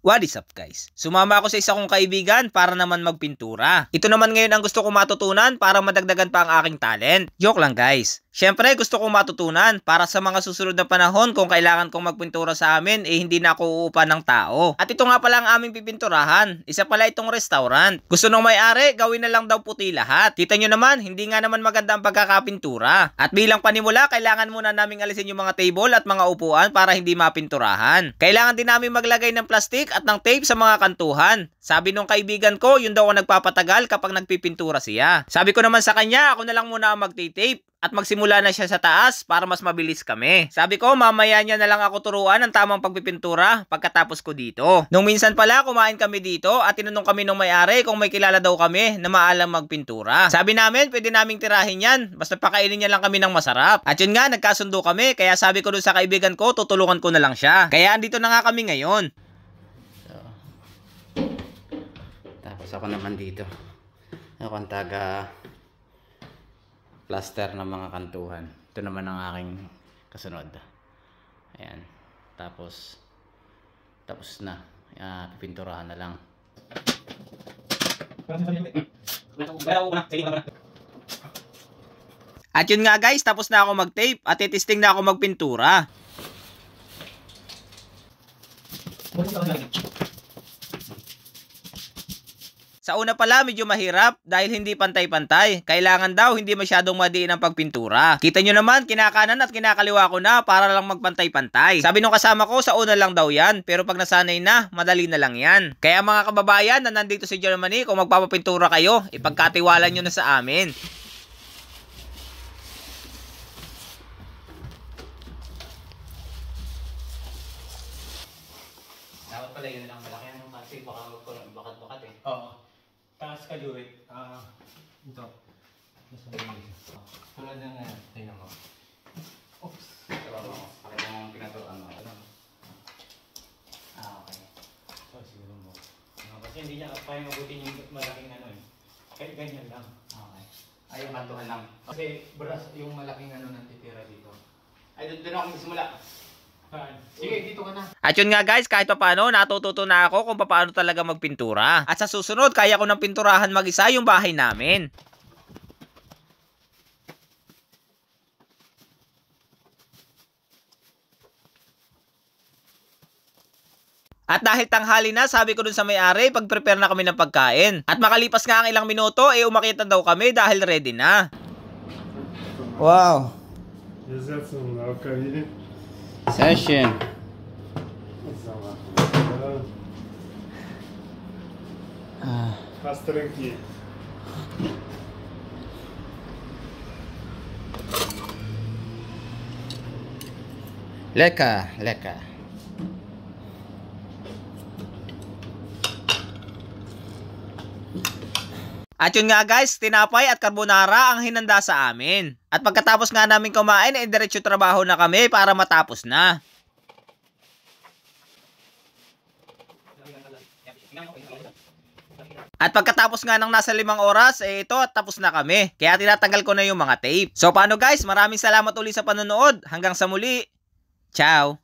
What is up guys? Sumama ako sa isa kong kaibigan para naman magpintura. Ito naman ngayon ang gusto kong matutunan para madagdagan pa ang aking talent. Joke lang guys. Syempre gusto kong matutunan para sa mga susunod na panahon kung kailangan kong magpintura sa amin hindi na ako uupa ng tao. At ito nga pala ang aming pipinturahan. Isa pala itong restaurant. Gusto nung may-ari gawin na lang daw puti lahat. Kita nyo naman hindi nga naman maganda ang pagkakapintura. At bilang panimula kailangan muna naming alisin yung mga table at mga upuan para hindi mapinturahan. Kailangan din namin maglagay ng plastic at ng tape sa mga kantuhan. Sabi nung kaibigan ko, yun daw ang nagpapatagal kapag nagpipintura siya. Sabi ko naman sa kanya, ako na lang muna ang magti-tape at magsimula na siya sa taas para mas mabilis kami. Sabi ko, mamaya niya na lang ako turuan ng tamang pagpipintura pagkatapos ko dito. Nung minsan pala, kumain kami dito at tinanong kami nung may-ari kung may kilala daw kami na maalam magpintura. Sabi namin, pwede naming tirahin yan, basta pakainin niya lang kami ng masarap. At yun nga, nagkasundo kami, kaya sabi ko dun sa kaibigan ko, tutulungan ko na lang siya. Kaya andito na nga kami ngayon. Tapos ako naman dito. Ako ang taga plaster ng mga kantuhan. Ito naman ang aking kasunod. Ayan. Tapos na. Pipinturahan na lang. At yun nga guys, tapos na ako mag-tape at itesting na ako magpintura. Sa una pala medyo mahirap dahil hindi pantay-pantay. Kailangan daw hindi masyadong madiin ang pagpintura. Kita nyo naman, kinakanan at kinakaliwa ko na para lang magpantay-pantay. Sabi nung kasama ko, sa una lang daw yan. Pero pag nasanay na, madali na lang yan. Kaya mga kababayan na nandito sa Germany, kung magpapapintura kayo, ipagkatiwala nyo na sa amin. Dapat pala yun lang malaki ang kasi baka bakat-bakat eh. Oo. Taas ka, Joey. Ito. Tulad ng tingnan mo. Oops. Diba mo? Pakita mo ang pinaturuan mo. Okay. So, siguro mo. Kasi hindi niya kaya mabutin yung malaking ano eh. Kahit ganyan lang. Okay. Ay, yung kantuhan lang. Kasi yung malaking ano nantitira dito. Ay, doon ako magsimula. Sige, dito ka na. At yun nga guys, kahit pa paano, natututo na ako kung paano talaga magpintura. At sa susunod, kaya ko ng pinturahan mag-isa yung bahay namin. At dahil tanghali na, sabi ko dun sa may-ari, pag-prepare na kami ng pagkain. At makalipas nga ang ilang minuto, umakyat na daw kami dahil ready na. Wow. Session. Pastrenki. Lekker, lekker. At yun nga guys, tinapay at carbonara ang hinanda sa amin. At pagkatapos nga namin kumain, diretso trabaho na kami para matapos na. At pagkatapos nga ng nasa 5 oras, ito tapos na kami. Kaya tinatanggal ko na yung mga tape. So paano guys, maraming salamat ulit sa panonood. Hanggang sa muli. Ciao!